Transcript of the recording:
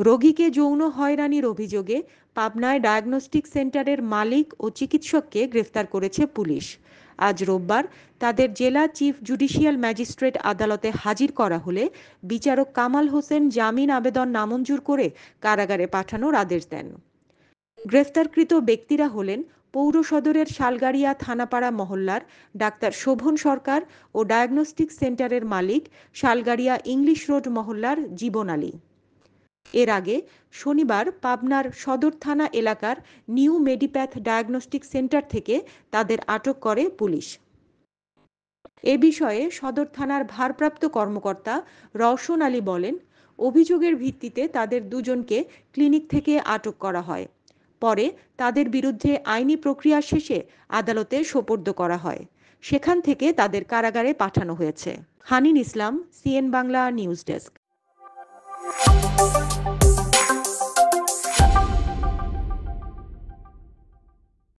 রোগীকে যৌন হয়রানির অভিযোগে পাবনায় ডায়াগনস্টিক সেন্টারের মালিক ও চিকিৎসককে গ্রেফতার করেছে পুলিশ। আজ রোববার তাদের জেলা চিফ জুডিশিয়াল ম্যাজিস্ট্রেট আদালতে হাজির করা হলে বিচারক কামাল হোসেন জামিন আবেদন নামঞ্জুর করে কারাগারে পাঠানোর আদেশ দেন। গ্রেফতারকৃত ব্যক্তিরা হলেন পৌর সদরের শালগাড়িয়া থানাপাড়া মহল্লার ডাক্তার শোভন সরকার ও ডায়াগনস্টিক সেন্টারের মালিক শালগাড়িয়া ইংলিশ রোড মহল্লার জীবন আলী। এর আগে শনিবার পাবনার সদর থানা এলাকার নিউ মেডিপ্যাথ ডায়াগনস্টিক সেন্টার থেকে তাদের আটক করে পুলিশ। এ বিষয়ে সদর থানার ভারপ্রাপ্ত কর্মকর্তা রওশন আলী বলেন, অভিযোগের ভিত্তিতে তাদের দুজনকে ক্লিনিক থেকে আটক করা হয়। পরে তাদের বিরুদ্ধে আইনি প্রক্রিয়া শেষে আদালতে সোপর্দ করা হয়। সেখান থেকে তাদের কারাগারে পাঠানো হয়েছে। হানিন ইসলাম, সিএন বাংলা নিউজ ডেস্ক।